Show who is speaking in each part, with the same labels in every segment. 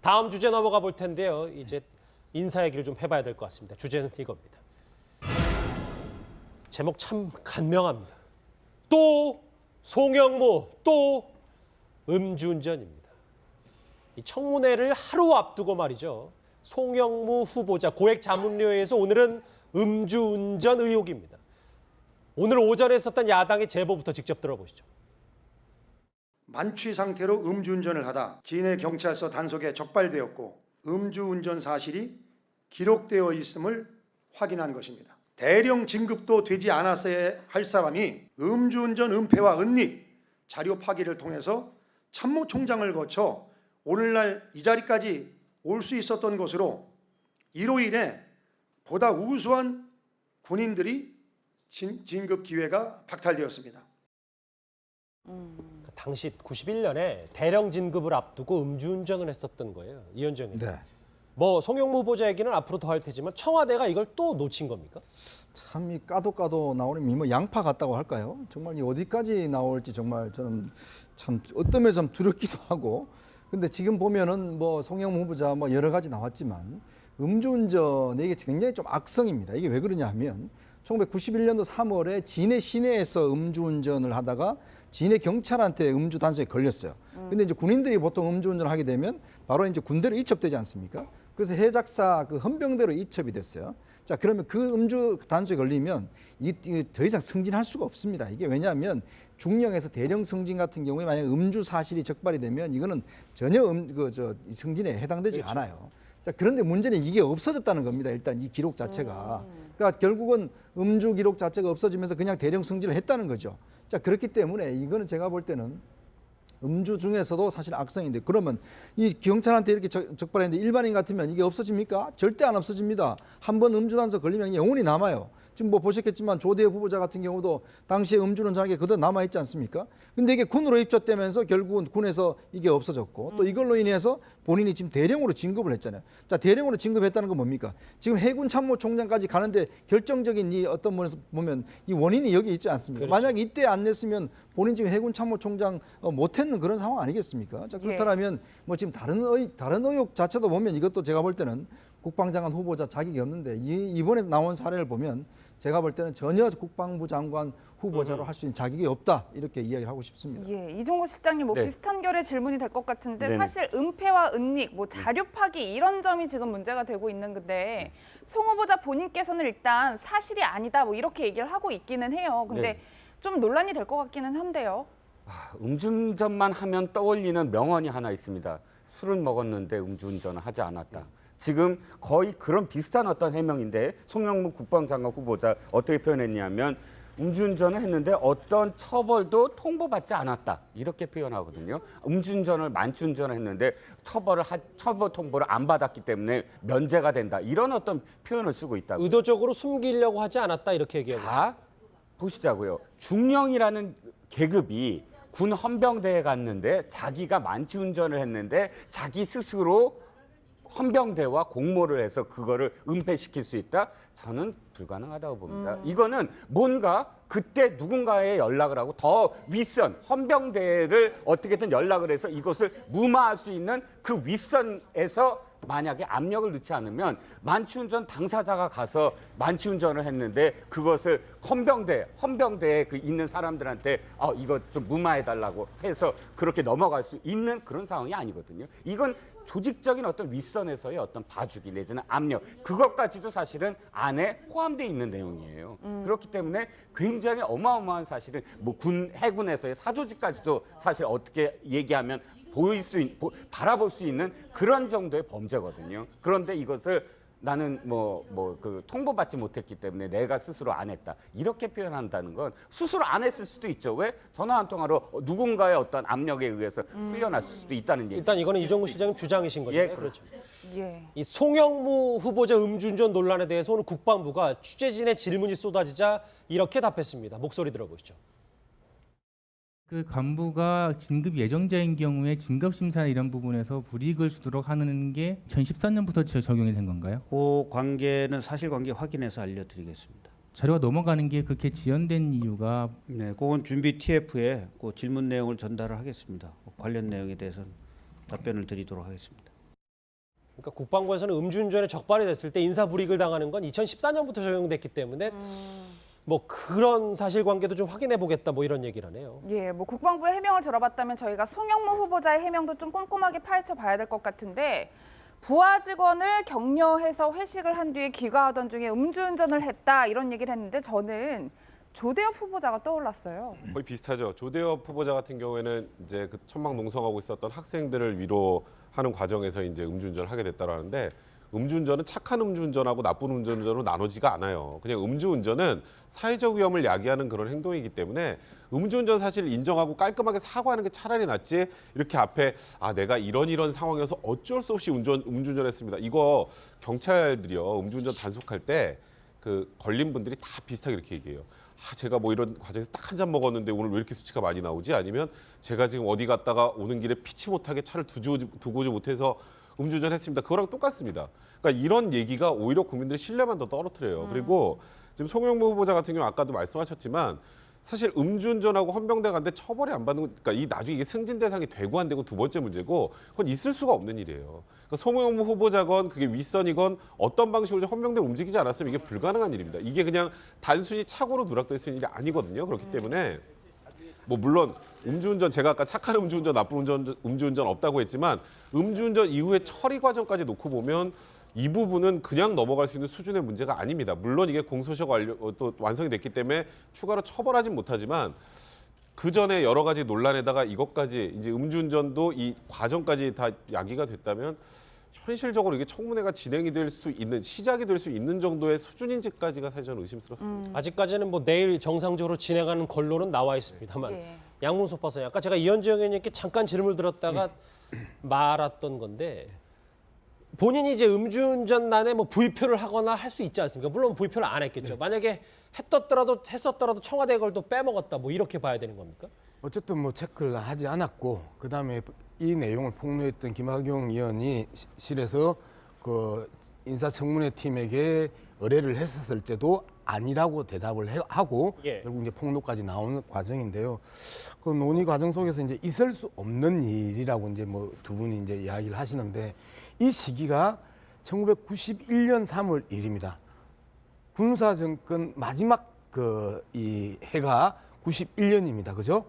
Speaker 1: 다음 주제 넘어가 볼 텐데요. 이제 인사 얘기를 좀 해봐야 될 것 같습니다. 주제는 이겁니다. 제목 참 간명합니다. 또 송영무, 또 음주운전입니다. 이 청문회를 하루 앞두고 말이죠. 송영무 후보자 고액 자문료에서 오늘은 음주운전 의혹입니다. 오늘 오전에 있었던 야당의 제보부터 직접 들어보시죠.
Speaker 2: 만취 상태로 음주운전을 하다 진해 경찰서 단속에 적발되었고 음주운전 사실이 기록되어 있음을 확인한 것입니다. 대령 진급도 되지 않았어야 할 사람이 음주운전 은폐와 은닉 자료 파기를 통해서 참모총장을 거쳐 오늘날 이 자리까지 올 수 있었던 것으로 이로 인해 보다 우수한 군인들이 진급 기회가 박탈되었습니다.
Speaker 1: 당시 91년에 대령 진급을 앞두고 음주운전을 했었던 거예요. 이현정 의원.
Speaker 3: 네.
Speaker 1: 뭐 송영무 후보자 얘기는 앞으로 더 할 테지만 청와대가 이걸 또 놓친 겁니까?
Speaker 3: 참 이 까도 나오는 뭐 양파 같다고 할까요? 정말 이 어디까지 나올지 정말 저는 참 어떤 면에서 좀 두렵기도 하고. 근데 지금 보면은 뭐 송영무 후보자 뭐 여러 가지 나왔지만 음주운전 이게 굉장히 좀 악성입니다. 이게 왜 그러냐 하면 1991년도 3월에 진해 시내에서 음주운전을 하다가 진해 경찰한테 음주 단속에 걸렸어요. 근데 이제 군인들이 보통 음주운전을 하게 되면 바로 이제 군대로 이첩되지 않습니까? 그래서 해작사 그 헌병대로 이첩이 됐어요. 자, 그러면 그 음주 단속에 걸리면 더 이상 승진할 수가 없습니다. 이게 왜냐하면 중령에서 대령 승진 같은 경우에 만약 음주 사실이 적발이 되면 이거는 전혀 승진에 해당되지
Speaker 1: 그렇죠.
Speaker 3: 않아요. 자, 그런데 문제는 이게 없어졌다는 겁니다. 일단 이 기록 자체가. 그러니까 결국은 음주 기록 자체가 없어지면서 그냥 대령 승진을 했다는 거죠. 자, 그렇기 때문에 이거는 제가 볼 때는 음주 중에서도 사실 악성인데 그러면 이 경찰한테 이렇게 적발했는데 일반인 같으면 이게 없어집니까? 절대 안 없어집니다. 한번 음주 단속 걸리면 영원히 남아요. 지금 뭐 보셨겠지만 조대엽 후보자 같은 경우도 당시에 음주는 전하게 그대로 남아있지 않습니까? 근데 이게 군으로 입조되면서 결국은 군에서 이게 없어졌고 또 이걸로 인해서 본인이 지금 대령으로 진급을 했잖아요. 자, 대령으로 진급했다는 건 뭡니까? 지금 해군 참모총장까지 가는데 결정적인 이 어떤 면에서 보면 이 원인이 여기 있지 않습니까?
Speaker 1: 그렇죠.
Speaker 3: 만약 이때 안 냈으면 본인 지금 해군 참모총장 못했는 그런 상황 아니겠습니까? 자, 그렇다면 뭐 지금 다른 의혹 자체도 보면 이것도 제가 볼 때는 국방장관 후보자 자격이 없는데 이번에 나온 사례를 보면 제가 볼 때는 전혀 국방부 장관 후보자로 할 수 있는 자격이 없다 이렇게 이야기를 하고 싶습니다.
Speaker 4: 예, 이종호 실장님 뭐
Speaker 5: 네.
Speaker 4: 비슷한 결의 질문이 될 것 같은데
Speaker 5: 네네.
Speaker 4: 사실 은폐와 은닉, 뭐 자료 파기 이런 점이 지금 문제가 되고 있는 건데 송 후보자 본인께서는 일단 사실이 아니다 뭐 이렇게 얘기를 하고 있기는 해요. 근데
Speaker 5: 네.
Speaker 4: 좀 논란이 될 것 같기는 한데요.
Speaker 5: 음주운전만 하면 떠올리는 명언이 하나 있습니다. 술을 먹었는데 음주운전을 하지 않았다. 지금 거의 그런 비슷한 어떤 해명인데 송영무 국방장관 후보자 어떻게 표현했냐면 음주운전을 했는데 어떤 처벌도 통보받지 않았다 이렇게 표현하거든요. 음주운전을 만취운전을 했는데 처벌 통보를 안 받았기 때문에 면제가 된다 이런 어떤 표현을 쓰고 있다고.
Speaker 1: 의도적으로 숨기려고 하지 않았다 이렇게 얘기하고 있습니다.
Speaker 5: 자, 보시자고요. 중령이라는 계급이 군 헌병대에 갔는데 자기가 만취운전을 했는데 자기 스스로 헌병대와 공모를 해서 그거를 은폐시킬 수 있다? 저는 불가능하다고 봅니다. 이거는 뭔가 그때 누군가에 연락을 하고 더 윗선 헌병대를 어떻게든 연락을 해서 이것을 무마할 수 있는 그 윗선에서 만약에 압력을 넣지 않으면 만취운전 당사자가 가서 만취운전을 했는데 그것을 헌병대에 그 있는 사람들한테 이거 좀 무마해달라고 해서 그렇게 넘어갈 수 있는 그런 상황이 아니거든요. 이건 조직적인 어떤 윗선에서의 어떤 봐주기 내지는 압력 그것까지도 사실은 안에 포함되어 있는 내용이에요. 그렇기 때문에 굉장히 어마어마한 사실은 뭐 해군에서의 사조직까지도 사실 어떻게 얘기하면 바라볼 수 있는 그런 정도의 범죄거든요. 그런데 이것을 나는 그 통보받지 못했기 때문에 내가 스스로 안 했다. 이렇게 표현한다는 건 스스로 안 했을 수도 있죠. 왜? 전화 한 통화로 누군가의 어떤 압력에 의해서 풀려났을 수도 있다는 얘기.
Speaker 1: 일단 이거는 이종우 시장님 주장이신 거죠.
Speaker 5: 예,
Speaker 1: 그렇죠.
Speaker 4: 예.
Speaker 1: 이 송영무 후보자 음주운전 논란에 대해서 오늘 국방부가 취재진의 질문이 쏟아지자 이렇게 답했습니다. 목소리 들어보시죠.
Speaker 6: 그 간부가 진급 예정자인 경우에 진급 심사 이런 부분에서 불이익을 주도록 하는 게 2014년부터 적용이 된 건가요?
Speaker 7: 그 관계는 사실관계 확인해서 알려드리겠습니다.
Speaker 6: 자료가 넘어가는 게 그렇게 지연된 이유가
Speaker 7: 네, 그건 준비 TF에 그 질문 내용을 전달을 하겠습니다. 관련 내용에 대해서는 답변을 드리도록 하겠습니다.
Speaker 1: 그러니까 국방부에서는 음주운전에 적발이 됐을 때 인사불이익을 당하는 건 2014년부터 적용됐기 때문에 뭐 그런 사실관계도 좀 확인해 보겠다 뭐 이런 얘기를 하네요.
Speaker 4: 예, 뭐 국방부의 해명을 들어봤다면 저희가 송영무 후보자의 해명도 좀 꼼꼼하게 파헤쳐 봐야 될 것 같은데 부하 직원을 격려해서 회식을 한 뒤에 귀가하던 중에 음주운전을 했다 이런 얘기를 했는데 저는 조대엽 후보자가 떠올랐어요.
Speaker 8: 거의 비슷하죠. 조대엽 후보자 같은 경우에는 이제 그 천막농성하고 있었던 학생들을 위로하는 과정에서 이제 음주운전을 하게 됐다고 하는데 음주운전은 착한 음주운전하고 나쁜 음주운전으로 나누지가 않아요. 그냥 음주운전은 사회적 위험을 야기하는 그런 행동이기 때문에 음주운전 사실을 인정하고 깔끔하게 사과하는 게 차라리 낫지 이렇게 앞에 내가 이런 상황이어서 어쩔 수 없이 음주운전했습니다. 이거 경찰들이요 음주운전 단속할 때 그 걸린 분들이 다 비슷하게 이렇게 얘기해요. 제가 뭐 이런 과정에서 딱 한 잔 먹었는데 오늘 왜 이렇게 수치가 많이 나오지? 아니면 제가 지금 어디 갔다가 오는 길에 피치 못하게 차를 두고 오지 못해서 음주운전했습니다. 그거랑 똑같습니다. 그러니까 이런 얘기가 오히려 국민들의 신뢰만 더 떨어뜨려요. 그리고 지금 송영무 후보자 같은 경우 아까도 말씀하셨지만 사실 음주운전하고 헌병대 간데 처벌이 안 받는 거, 그러니까 이 나중에 이게 승진 대상이 되고 안 되고 두 번째 문제고 그건 있을 수가 없는 일이에요. 그러니까 송영무 후보자건 그게 윗선이건 어떤 방식으로 헌병대 움직이지 않았으면 이게 불가능한 일입니다. 이게 그냥 단순히 착오로 누락될 수 있는 일이 아니거든요. 그렇기 때문에 뭐 물론 음주운전 제가 아까 착한 음주운전, 나쁜 음주운전 없다고 했지만 음주운전 이후의 처리 과정까지 놓고 보면 이 부분은 그냥 넘어갈 수 있는 수준의 문제가 아닙니다. 물론 이게 공소시효가 또 완성이 됐기 때문에 추가로 처벌하진 못하지만 그 전에 여러 가지 논란에다가 이것까지 이제 음주운전도 이 과정까지 다 야기가 됐다면 현실적으로 이게 청문회가 진행이 될 수 있는 시작이 될 수 있는 정도의 수준인지까지가 사실 저는 의심스럽습니다.
Speaker 1: 아직까지는 뭐 내일 정상적으로 진행하는 걸로는 나와 있습니다만
Speaker 4: 예.
Speaker 1: 양문석 박사님 아까 제가 이현정 의원님께 잠깐 질문을 드렸다가 말았던 건데 본인이 이제 음주운전난에 뭐 부의표를 하거나 할 수 있지 않습니까? 물론 부의표를 안 했겠죠. 만약에 했었더라도 청와대 걸 또 빼먹었다 뭐 이렇게 봐야 되는 겁니까?
Speaker 9: 어쨌든 뭐 체크를 하지 않았고 그다음에 이 내용을 폭로했던 김학용 의원이 실에서 그 인사청문회 팀에게 의뢰를 했었을 때도 아니라고 대답을 하고
Speaker 1: 예.
Speaker 9: 결국 이제 폭로까지 나오는 과정인데요. 그 논의 과정 속에서 이제 있을 수 없는 일이라고 이제 뭐 두 분이 이제 이야기를 하시는데 이 시기가 1991년 3월 1일입니다. 군사 정권 마지막 그 이 해가 91년입니다. 그죠?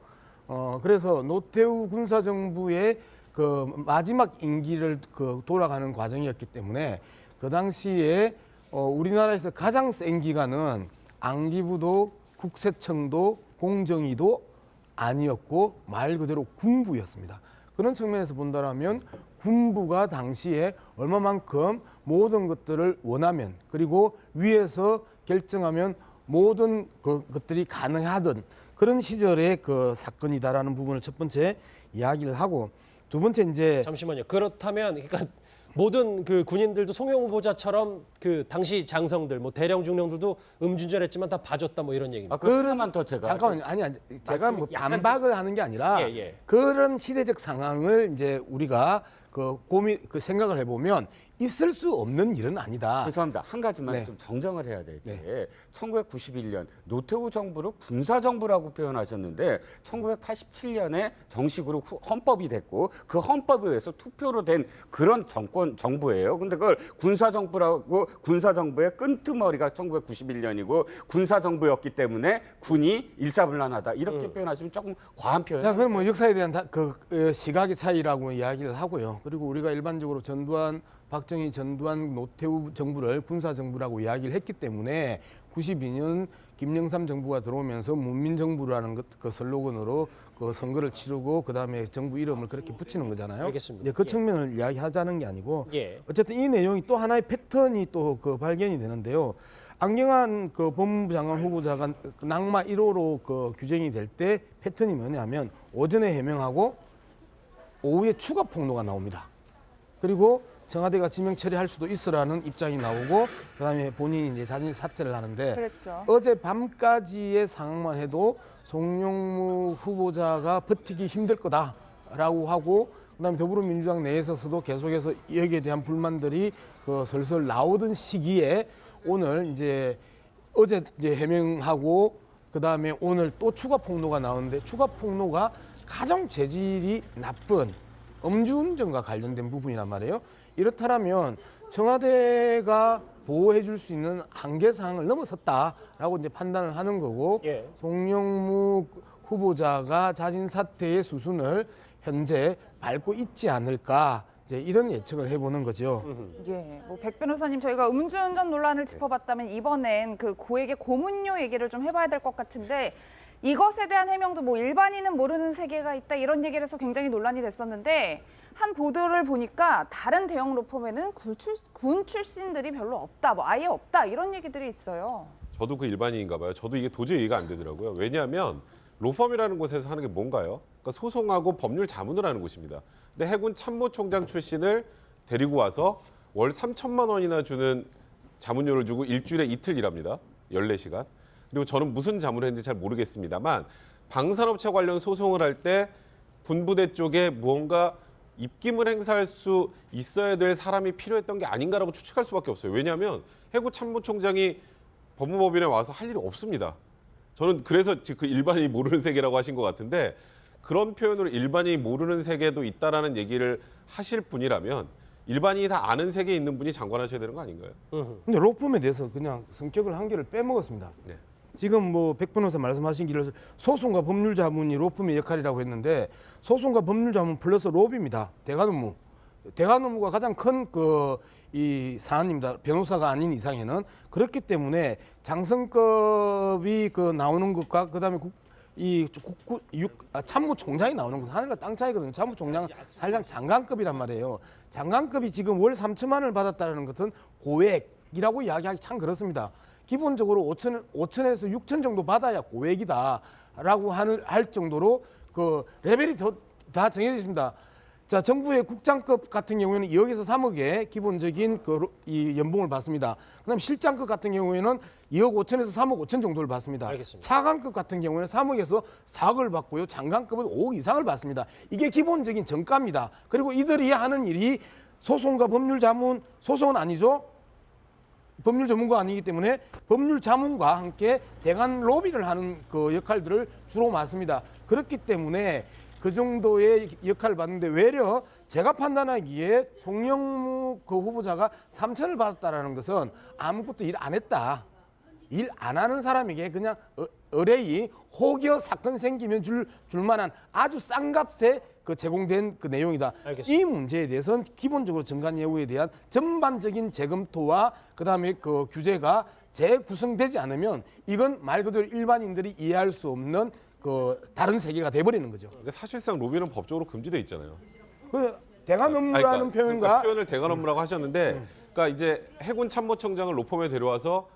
Speaker 9: 그래서 노태우 군사정부의 그 마지막 임기를 그 돌아가는 과정이었기 때문에 그 당시에 우리나라에서 가장 센 기관은 안기부도 국세청도 공정위도 아니었고 말 그대로 군부였습니다. 그런 측면에서 본다면 군부가 당시에 얼마만큼 모든 것들을 원하면 그리고 위에서 결정하면 모든 것들이 가능하던 그런 시절의 그 사건이다라는 부분을 첫 번째 이야기를 하고 두 번째 이제
Speaker 1: 잠시만요. 그렇다면 그러니까 모든 그 군인들도 송영 후보자처럼 그 당시 장성들 뭐 대령 중령들도 음주운전했지만 다 봐줬다 뭐 이런 얘기입니다.
Speaker 5: 그러면 더 제가
Speaker 9: 잠깐만요. 아니 제가 뭐
Speaker 1: 약간
Speaker 9: 반박을 하는 게 아니라
Speaker 1: 예, 예.
Speaker 9: 그런 시대적 상황을 이제 우리가 그 생각을 해보면 있을 수 없는 일은 아니다.
Speaker 5: 죄송합니다. 한 가지만
Speaker 9: 네.
Speaker 5: 좀 정정을 해야 될 게
Speaker 9: 네.
Speaker 5: 1991년 노태우 정부를 군사정부라고 표현하셨는데 1987년에 정식으로 헌법이 됐고 그 헌법에 의해서 투표로 된 그런 정부예요. 근데 그걸 군사정부라고 군사정부의 끈트머리가 1991년이고 군사정부였기 때문에 군이 일사불란하다 이렇게 표현하시면 조금 과한 표현.
Speaker 9: 자, 그럼 뭐 역사에 대한 시각의 차이라고 이야기를 하고요. 그리고 우리가 일반적으로 박정희 전두환 노태우 정부를 군사정부라고 이야기를 했기 때문에 92년 김영삼 정부가 들어오면서 문민정부라는 그 슬로건으로 그 선거를 치르고 그다음에 정부 이름을 그렇게 붙이는 거잖아요.
Speaker 1: 알겠습니다.
Speaker 9: 이제 그
Speaker 1: 예.
Speaker 9: 측면을 이야기하자는 게 아니고
Speaker 1: 예.
Speaker 9: 어쨌든 이 내용이 또 하나의 패턴이 또 그 발견이 되는데요. 안경환 그 법무부 장관 후보자가 그 낙마 1호로 그 규정이 될 때 패턴이 뭐냐면 오전에 해명하고 오후에 추가 폭로가 나옵니다. 그리고 청와대가 지명 처리할 수도 있으라는 입장이 나오고 그다음에 본인이 이제 자진 사퇴를 하는데
Speaker 4: 그랬죠.
Speaker 9: 어제 밤까지의 상황만 해도 송영무 후보자가 버티기 힘들 거다라고 하고 그다음에 더불어민주당 내에서도 계속해서 여기에 대한 불만들이 그 슬슬 나오던 시기에 오늘 이제 어제 이제 해명하고 그다음에 오늘 또 추가 폭로가 나오는데 추가 폭로가 가장 재질이 나쁜 음주운전과 관련된 부분이란 말이에요. 이렇다면 청와대가 보호해 줄 수 있는 한계 사항을 넘어섰다라고 이제 판단을 하는 거고
Speaker 1: 예.
Speaker 9: 송영무 후보자가 자진 사퇴의 수순을 현재 밟고 있지 않을까 이제 이런 예측을 해보는 거죠.
Speaker 4: 예, 뭐 백 변호사님 저희가 음주운전 논란을 짚어봤다면 이번엔 그 고액의 고문료 얘기를 좀 해봐야 될 것 같은데 이것에 대한 해명도 뭐 일반인은 모르는 세계가 있다 이런 얘기를 해서 굉장히 논란이 됐었는데 한 보도를 보니까 다른 대형 로펌에는 군 출신들이 별로 없다, 뭐 아예 없다 이런 얘기들이 있어요.
Speaker 8: 저도 그 일반인인가 봐요. 저도 이게 도저히 이해가 안 되더라고요. 왜냐하면 로펌이라는 곳에서 하는 게 뭔가요? 그러니까 소송하고 법률 자문을 하는 곳입니다. 근데 해군 참모총장 출신을 데리고 와서 월 3천만 원이나 주는 자문료를 주고 일주일에 이틀 일합니다. 14시간. 그리고 저는 무슨 자문을 했는지 잘 모르겠습니다만 방산업체 관련 소송을 할 때 군부대 쪽에 무언가 입김을 행사할 수 있어야 될 사람이 필요했던 게 아닌가라고 추측할 수밖에 없어요. 왜냐하면 해군 참모총장이 법무법인에 와서 할 일이 없습니다. 저는 그래서 그 일반인이 모르는 세계라고 하신 것 같은데 그런 표현으로 일반인이 모르는 세계도 있다라는 얘기를 하실 분이라면 일반인이 다 아는 세계에 있는 분이 장관하셔야 되는 거 아닌가요?
Speaker 9: 근데 로펌에 대해서 그냥 성격을 한 개를 빼먹었습니다.
Speaker 8: 네.
Speaker 9: 지금 뭐 백 변호사 말씀하신 길로 소송과 법률 자문이 로펌의 역할이라고 했는데 소송과 법률 자문 플러스 로비입니다. 대관 업무. 대관 업무가 가장 큰 이 사안입니다. 변호사가 아닌 이상에는 그렇기 때문에 장성급이 나오는 것과 그다음에 참모총장이 나오는 것은 하늘과 땅 차이거든요. 참모총장은 사실상 장관급이란 말이에요. 장관급이 지금 월 3천만 원을 받았다는 것은 고액이라고 이야기하기 참 그렇습니다. 기본적으로 5천에서 6천 정도 받아야 고액이다라고 할 정도로 그 레벨이 다 정해져 있습니다. 자, 정부의 국장급 같은 경우에는 2억에서 3억의 기본적인 이 연봉을 받습니다. 그다음 실장급 같은 경우에는 2억 5천에서 3억 5천 정도를 받습니다.
Speaker 1: 알겠습니다.
Speaker 9: 차관급 같은 경우에는 3억에서 4억을 받고요. 장관급은 5억 이상을 받습니다. 이게 기본적인 정가입니다. 그리고 이들이 하는 일이 소송과 법률 자문, 소송은 아니죠. 법률 전문가 아니기 때문에 법률 자문과 함께 대관 로비를 하는 그 역할들을 주로 맡습니다. 그렇기 때문에 그 정도의 역할을 받는데 외려 제가 판단하기에 송영무 그 후보자가 3천을 받았다라는 것은 아무것도 일 안 했다. 일 안 하는 사람에게 그냥 의뢰이 혹여 사건 생기면 줄 만한 아주 싼 값에 제공된 그 내용이다.
Speaker 1: 알겠습니다.
Speaker 9: 이 문제에 대해서는 기본적으로 정관 예우에 대한 전반적인 재검토와 그다음에 그 규제가 재구성되지 않으면 이건 말 그대로 일반인들이 이해할 수 없는 다른 세계가 돼버리는 거죠.
Speaker 8: 근데 사실상 로비는 법적으로 금지돼 있잖아요.
Speaker 9: 그 대관 업무라는 표현과
Speaker 8: 표현을 대관 업무라고 하셨는데, 그러니까 이제 해군 참모총장을 로펌에 데려와서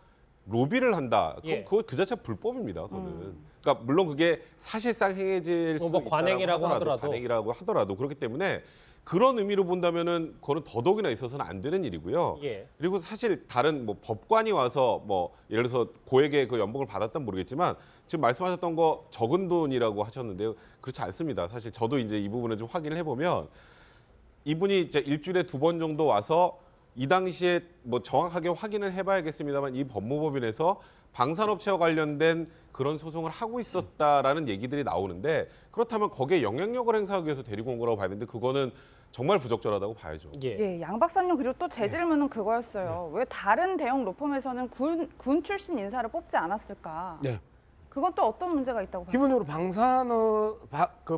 Speaker 8: 로비를 한다.
Speaker 1: 예.
Speaker 8: 그거 그 자체가 불법입니다. 그거는. 그러니까 물론 그게 사실상 행해질 수도
Speaker 1: 뭐
Speaker 8: 있다라고
Speaker 1: 관행이라고 하더라도.
Speaker 8: 관행이라고 하더라도 그렇기 때문에 그런 의미로 본다면은 그거는 더더욱이나 있어서는 안 되는 일이고요.
Speaker 1: 예.
Speaker 8: 그리고 사실 다른 뭐 법관이 와서 뭐 예를 들어서 고액의 그 연봉을 받았던 모르겠지만 지금 말씀하셨던 거 적은 돈이라고 하셨는데요. 그렇지 않습니다. 사실 저도 이제 이 부분을 좀 확인을 해보면 이분이 이제 일주일에 2번 정도 와서 이 당시에 뭐 정확하게 확인을 해봐야겠습니다만 이 법무법인에서 방산업체와 관련된 그런 소송을 하고 있었다라는 얘기들이 나오는데 그렇다면 거기에 영향력을 행사하기 위해서 데리고 온 거라고 봐야 되는데 그거는 정말 부적절하다고 봐야죠.
Speaker 1: 예.
Speaker 4: 예, 양 박사님 그리고 또 제 질문은 그거였어요. 왜 다른 대형 로펌에서는 군 출신 인사를 뽑지 않았을까?
Speaker 9: 네.
Speaker 4: 그건 또 어떤 문제가 있다고 봐요?
Speaker 9: 기본적으로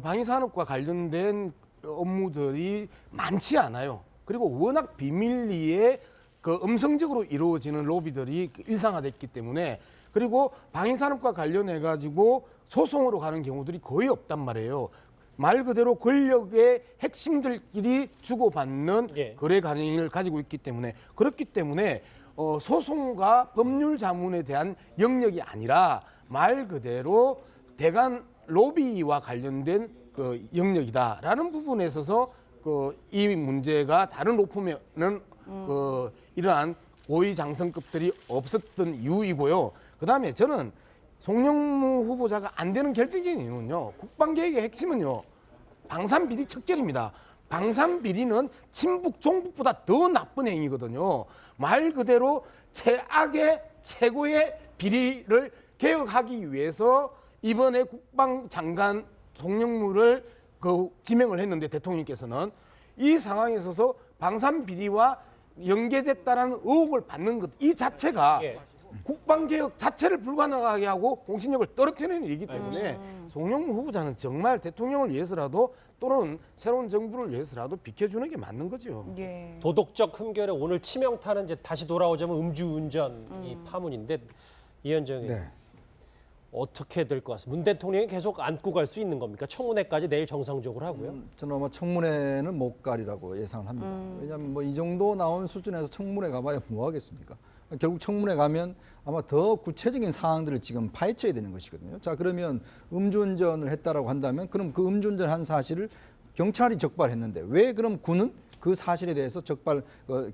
Speaker 9: 방위산업과 관련된 업무들이 많지 않아요. 그리고 워낙 비밀리에 음성적으로 이루어지는 로비들이 일상화됐기 때문에 그리고 방위산업과 관련해 가지고 소송으로 가는 경우들이 거의 없단 말이에요. 말 그대로 권력의 핵심들끼리 주고받는
Speaker 1: 예.
Speaker 9: 거래 관행을 가지고 있기 때문에 그렇기 때문에 소송과 법률 자문에 대한 영역이 아니라 말 그대로 대관 로비와 관련된 영역이다라는 부분에 있어서 이 문제가 다른 로펌에는 이러한 고위 장성급들이 없었던 이유이고요. 그다음에 저는 송영무 후보자가 안 되는 결정적인 이유는요. 국방계획의 핵심은요. 방산비리 척결입니다. 방산비리는 친북 종북보다 더 나쁜 행위거든요. 말 그대로 최악의 최고의 비리를 개혁하기 위해서 이번에 국방장관 송영무를 지명을 했는데 대통령께서는 이 상황에 있어서 방산 비리와 연계됐다라는 의혹을 받는 것 이 자체가
Speaker 1: 예.
Speaker 9: 국방개혁 자체를 불가능하게 하고 공신력을 떨어뜨리는 일이기 때문에 송영무 후보자는 정말 대통령을 위해서라도 또는 새로운 정부를 위해서라도 비켜주는 게 맞는 거죠.
Speaker 4: 예.
Speaker 1: 도덕적 흠결에 오늘 치명타는 이제 다시 돌아오자면 음주운전 이 파문인데 이현정 의원
Speaker 3: 네.
Speaker 1: 어떻게 될 것 같습니다. 문 대통령이 계속 안고 갈 수 있는 겁니까? 청문회까지 내일 정상적으로 하고요.
Speaker 3: 저는 아마 청문회는 못 가리라고 예상을 합니다. 왜냐하면 뭐 이 정도 나온 수준에서 청문회 가봐야 뭐 하겠습니까? 결국 청문회 가면 아마 더 구체적인 사항들을 지금 파헤쳐야 되는 것이거든요. 자, 그러면 음주운전을 했다라고 한다면 그럼 그 음주운전한 사실을 경찰이 적발했는데 왜 그럼 군은 그 사실에 대해서 적발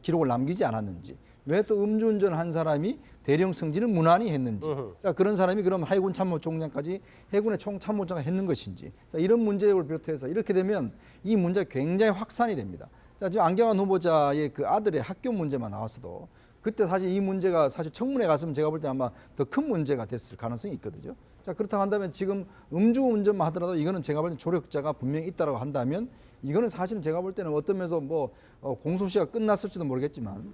Speaker 3: 기록을 남기지 않았는지, 왜 또 음주운전한 사람이 대령 승진을 무난히 했는지, 자, 그런 사람이 그럼 해군 참모총장까지 해군의 총참모장을 했는 것인지, 자, 이런 문제를 비롯해서 이렇게 되면 이 문제가 굉장히 확산이 됩니다. 자, 지금 안경환 후보자의 그 아들의 학교 문제만 나왔어도 그때 사실 이 문제가 사실 청문회 갔으면 제가 볼 때 아마 더 큰 문제가 됐을 가능성이 있거든요. 자, 그렇다고 한다면 지금 음주운전만 하더라도 이거는 제가 볼 때 조력자가 분명히 있다라고 한다면 이거는 사실은 제가 볼 때는 어떤 면에서 뭐 공소시효가 끝났을지도 모르겠지만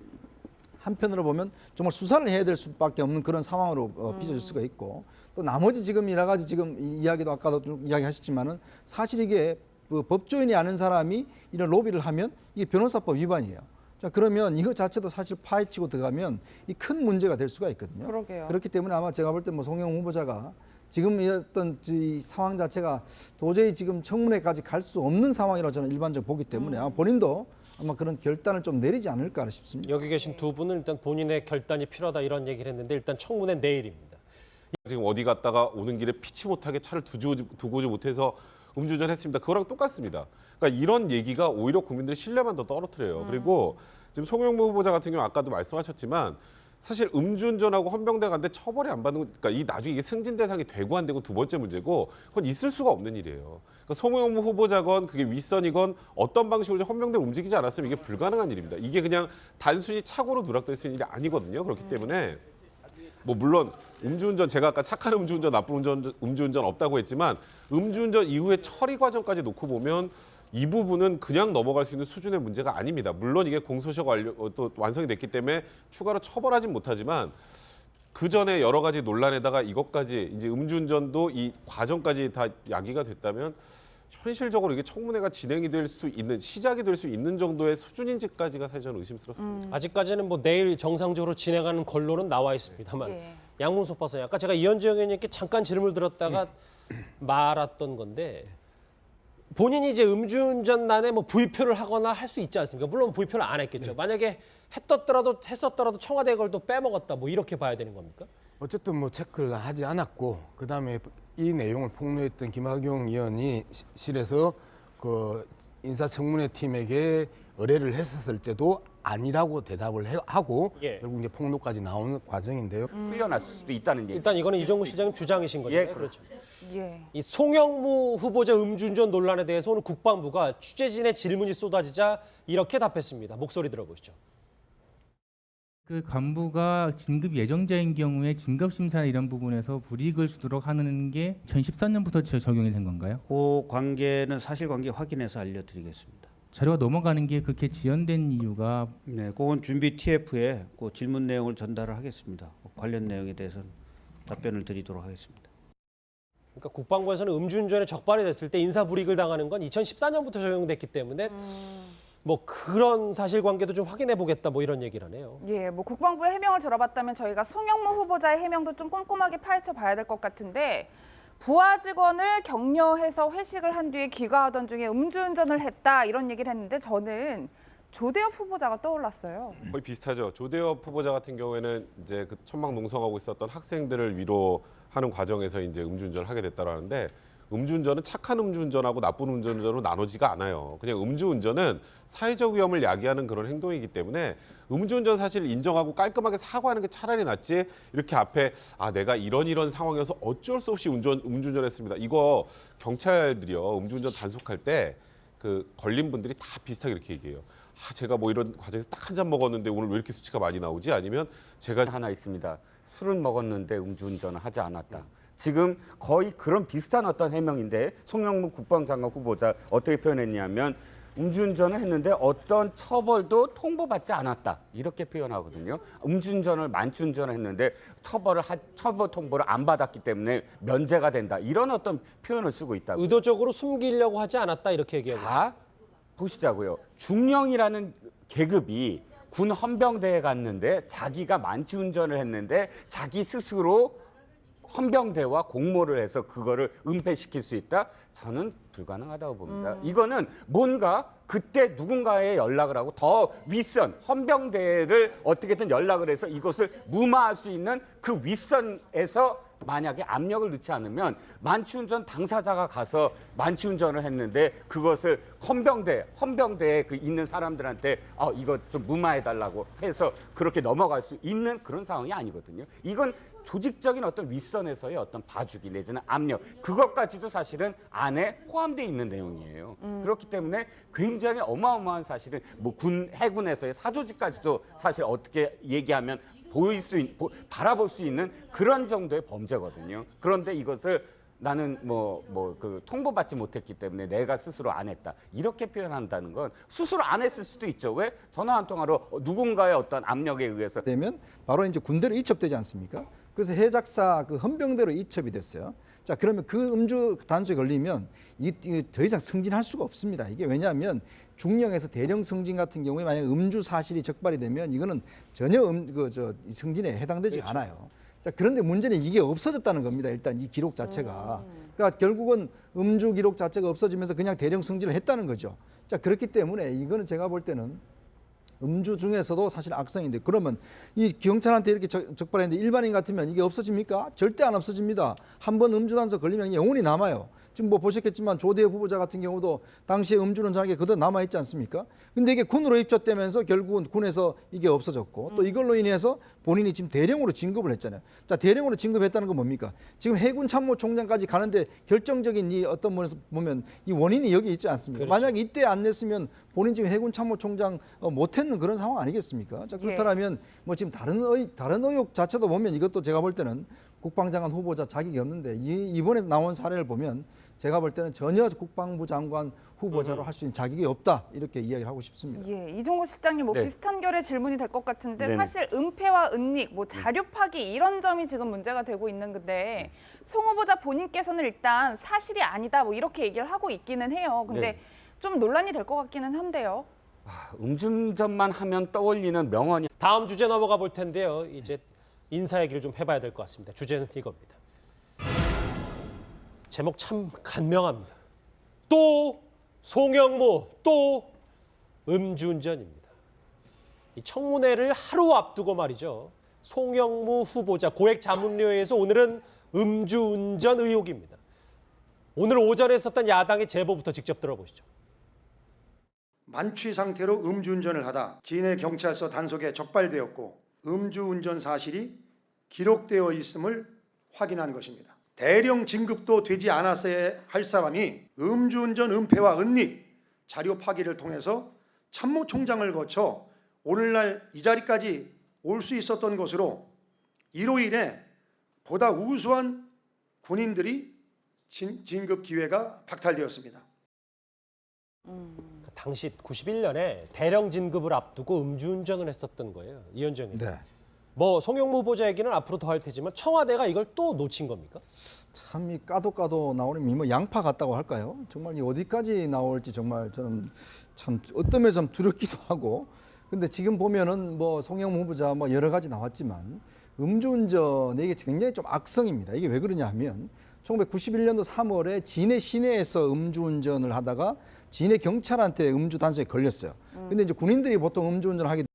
Speaker 3: 한편으로 보면 정말 수사를 해야 될 수밖에 없는 그런 상황으로 빚어질 수가 있고, 또 나머지 지금 여러 가지 지금 이야기도 아까도 좀 이야기하셨지만은 사실 이게 그 법조인이 아는 사람이 이런 로비를 하면 이게 변호사법 위반이에요. 자, 그러면 이거 자체도 사실 파헤치고 들어가면 이 큰 문제가 될 수가 있거든요.
Speaker 4: 그러게요.
Speaker 3: 그렇기 때문에 아마 제가 볼 때 뭐 송영무 후보자가 지금 이 어떤 이 상황 자체가 도저히 지금 청문회까지 갈 수 없는 상황이라고 저는 일반적으로 보기 때문에 아마 본인도 아마 그런 결단을 좀 내리지 않을까 싶습니다.
Speaker 1: 여기 계신 두 분은 일단 본인의 결단이 필요하다 이런 얘기를 했는데 일단 청문회 내일입니다.
Speaker 8: 지금 어디 갔다가 오는 길에 피치 못하게 차를 두고 오지 못해서 음주운전했습니다. 그거랑 똑같습니다. 그러니까 이런 얘기가 오히려 국민들의 신뢰만 더 떨어뜨려요. 그리고 지금 송영무 후보자 같은 경우 아까도 말씀하셨지만 사실 음주운전하고 헌병대 갔는데 처벌이 안 받는 거, 그러니까 이 나중에 이게 승진 대상이 되고 안 되고 두 번째 문제고 그건 있을 수가 없는 일이에요. 그러니까 송영무 후보자건 그게 윗선이건 어떤 방식으로 헌병대를 움직이지 않았으면 이게 불가능한 일입니다. 이게 그냥 단순히 착오로 누락될 수 있는 일이 아니거든요. 그렇기 때문에 뭐 물론 음주운전 제가 아까 착한 음주운전, 나쁜 음주운전 없다고 했지만 음주운전 이후의 처리 과정까지 놓고 보면 이 부분은 그냥 넘어갈 수 있는 수준의 문제가 아닙니다. 물론 이게 공소시효가 또 완성이 됐기 때문에 추가로 처벌하진 못하지만 그 전에 여러 가지 논란에다가 이것까지 이제 음주운전도 이 과정까지 다 야기가 됐다면 현실적으로 이게 청문회가 진행이 될 수 있는 시작이 될 수 있는 정도의 수준인지까지가 사실 저는 의심스럽습니다.
Speaker 1: 아직까지는 뭐 내일 정상적으로 진행하는 걸로는 나와 있습니다만
Speaker 4: 예.
Speaker 1: 양문석 박사님 아까 제가 이현정 의원님께 잠깐 질문을 드렸다가 말았던 건데 본인이 이제 음주운전난에 뭐 부의표를 하거나 할 수 있지 않습니까? 물론 부의표를 안 했겠죠. 만약에 했었더라도 청와대 걸 또 빼먹었다 뭐 이렇게 봐야 되는 겁니까?
Speaker 9: 어쨌든 뭐 체크를 하지 않았고 그다음에 이 내용을 폭로했던 김학용 의원이 실에서 그 인사청문회 팀에게 의뢰를 했었을 때도 아니라고 대답을 하고
Speaker 1: 예.
Speaker 9: 결국 이제 폭로까지 나오는 과정인데요.
Speaker 5: 풀려났을 수도 있다는 얘기.
Speaker 1: 일단 이거는 이정구 시장님 주장이신 거죠.
Speaker 5: 예,
Speaker 1: 그렇죠.
Speaker 4: 예.
Speaker 1: 이 송영무 후보자 음주운전 논란에 대해서 오늘 국방부가 취재진의 질문이 쏟아지자 이렇게 답했습니다. 목소리 들어보시죠.
Speaker 6: 그 간부가 진급 예정자인 경우에 진급 심사 이런 부분에서 불이익을 주도록 하는 게 2014년부터 적용이 된 건가요?
Speaker 7: 그 관계는 사실관계 확인해서 알려드리겠습니다.
Speaker 6: 자료가 넘어가는 게 그렇게 지연된 이유가
Speaker 7: 네, 그건 준비 TF에 그 질문 내용을 전달을 하겠습니다. 관련 내용에 대해서는 답변을 드리도록 하겠습니다.
Speaker 1: 그러니까 국방부에서는 음주운전에 적발이 됐을 때 인사불이익을 당하는 건 2014년부터 적용됐기 때문에 뭐 그런 사실관계도 좀 확인해 보겠다 뭐 이런 얘기를 하네요.
Speaker 4: 예, 뭐 국방부의 해명을 들어봤다면 저희가 송영무 후보자의 해명도 좀 꼼꼼하게 파헤쳐 봐야 될 것 같은데 부하 직원을 격려해서 회식을 한 뒤에 귀가하던 중에 음주운전을 했다 이런 얘기를 했는데 저는 조대엽 후보자가 떠올랐어요.
Speaker 8: 거의 비슷하죠. 조대엽 후보자 같은 경우에는 이제 그 천막 농성하고 있었던 학생들을 위로하는 과정에서 이제 음주운전을 하게 됐다고 하는데 음주운전은 착한 음주운전하고 나쁜 음주운전으로 나누지가 않아요. 그냥 음주운전은 사회적 위험을 야기하는 그런 행동이기 때문에 음주운전 사실을 인정하고 깔끔하게 사과하는 게 차라리 낫지 이렇게 앞에 내가 이런 상황이어서 어쩔 수 없이 음주운전했습니다. 이거 경찰들이요 음주운전 단속할 때 그 걸린 분들이 다 비슷하게 이렇게 얘기해요. 제가 뭐 이런 과정에서 딱 한 잔 먹었는데 오늘 왜 이렇게 수치가 많이 나오지? 아니면 제가
Speaker 5: 하나 있습니다. 술은 먹었는데 음주운전을 하지 않았다. 지금 거의 그런 비슷한 어떤 해명인데 송영무 국방장관 후보자 어떻게 표현했냐면 음주운전을 했는데 어떤 처벌도 통보받지 않았다 이렇게 표현하거든요. 음주운전을 만취운전을 했는데 처벌 통보를 안 받았기 때문에 면제가 된다 이런 어떤 표현을 쓰고 있다고.
Speaker 1: 의도적으로 숨기려고 하지 않았다 이렇게 얘기하고 있습니다.
Speaker 5: 자 보시자고요. 중령이라는 계급이 군 헌병대에 갔는데 자기가 만취운전을 했는데 자기 스스로 헌병대와 공모를 해서 그거를 은폐시킬 수 있다? 저는 불가능하다고 봅니다. 이거는 뭔가 그때 누군가의 연락을 하고 더 윗선 헌병대를 어떻게든 연락을 해서 이것을 무마할 수 있는 그 윗선에서 만약에 압력을 넣지 않으면 만취운전 당사자가 가서 만취운전을 했는데 그것을 헌병대에 그 있는 사람들한테 이거 좀 무마해달라고 해서 그렇게 넘어갈 수 있는 그런 상황이 아니거든요. 이건 조직적인 어떤 윗선에서의 어떤 봐주기 내지는 압력 그것까지도 사실은 안에 포함되어 있는 내용이에요. 그렇기 때문에 굉장히 어마어마한 사실은 뭐 해군에서의 사조직까지도 사실 어떻게 얘기하면 바라볼 수 있는 그런 정도의 범죄거든요. 그런데 이것을 나는 그 통보받지 못했기 때문에 내가 스스로 안 했다 이렇게 표현한다는 건 스스로 안 했을 수도 있죠. 왜 전화 한 통화로 누군가의 어떤 압력에 의해서
Speaker 3: 되면 바로 이제 군대로 이첩되지 않습니까? 그래서 해작사 그 헌병대로 이첩이 됐어요. 자, 그러면 그 음주 단속에 걸리면 더 이상 승진할 수가 없습니다. 이게 왜냐하면 중령에서 대령 승진 같은 경우에 만약 음주 사실이 적발이 되면 이거는 전혀 승진에 해당되지 않아요. 자, 그런데 문제는 이게 없어졌다는 겁니다. 일단 이 기록 자체가. 그러니까 결국은 음주 기록 자체가 없어지면서 그냥 대령 승진을 했다는 거죠. 자, 그렇기 때문에 이거는 제가 볼 때는 음주 중에서도 사실 악성인데 그러면 이 경찰한테 이렇게 적발했는데 일반인 같으면 이게 없어집니까? 절대 안 없어집니다. 한번 음주 단속 걸리면 영원히 남아요. 지금 뭐 보셨겠지만 조대엽 후보자 같은 경우도 당시에 음주는 전하게 그대로 남아있지 않습니까? 근데 이게 군으로 입조되면서 결국은 군에서 이게 없어졌고 또 이걸로 인해서 본인이 지금 대령으로 진급을 했잖아요. 자, 대령으로 진급했다는 건 뭡니까? 지금 해군 참모총장까지 가는데 결정적인 이 어떤 면에서 보면 이 원인이 여기 있지 않습니까?
Speaker 1: 그렇죠.
Speaker 3: 만약 이때 안 냈으면 본인 지금 해군 참모총장 못했는 그런 상황 아니겠습니까? 자, 그렇다면 뭐 지금 다른 의혹 자체도 보면 이것도 제가 볼 때는 국방장관 후보자 자격이 없는데 이번에 나온 사례를 보면 제가 볼 때는 전혀 국방부 장관 후보자로 할 수 있는 자격이 없다 이렇게 이야기를 하고 싶습니다.
Speaker 4: 예, 이종호 실장님
Speaker 5: 네.
Speaker 4: 비슷한 결의 질문이 될 것 같은데
Speaker 5: 네네.
Speaker 4: 사실 은폐와 은닉, 자료 파기 이런 점이 지금 문제가 되고 있는 건데 송 후보자 본인께서는 일단 사실이 아니다 이렇게 얘기를 하고 있기는 해요. 근데
Speaker 5: 네.
Speaker 4: 좀 논란이 될 것 같기는 한데요.
Speaker 5: 음주운전만 하면 떠올리는 명언이
Speaker 1: 다음 주제 넘어가 볼 텐데요. 이제 인사 얘기를 좀 해봐야 될 것 같습니다. 주제는 이겁니다. 제목 참 간명합니다. 또 송영무, 또 음주운전입니다. 이 청문회를 하루 앞두고 말이죠. 송영무 후보자 고액 자문료에서 오늘은 음주운전 의혹입니다. 오늘 오전에 있었던 야당의 제보부터 직접 들어보시죠.
Speaker 2: 만취 상태로 음주운전을 하다 진해 경찰서 단속에 적발되었고 음주운전 사실이 기록되어 있음을 확인한 것입니다. 대령 진급도 되지 않았어야 할 사람이 음주운전 은폐와 은닉 자료 파기를 통해서 참모총장을 거쳐 오늘날 이 자리까지 올 수 있었던 것으로 이로 인해 보다 우수한 군인들이 진급 기회가 박탈되었습니다.
Speaker 1: 당시 91년에 대령 진급을 앞두고 음주운전을 했었던 거예요. 이현정 의원.
Speaker 3: 네.
Speaker 1: 뭐 송영무 후보자 얘기는 앞으로 더 할 테지만 청와대가 이걸 또 놓친 겁니까?
Speaker 3: 참 이 까도 나오는 뭐 양파 같다고 할까요? 정말 이 어디까지 나올지 정말 저는 참 어떤 면에서 좀 두렵기도 하고. 근데 지금 보면은 뭐 송영무 후보자 뭐 여러 가지 나왔지만 음주운전 이게 굉장히 좀 악성입니다. 이게 왜 그러냐 하면 1991년도 3월에 진해 시내에서 음주운전을 하다가 진해 경찰한테 음주 단속에 걸렸어요. 근데 이제 군인들이 보통 음주운전을 하게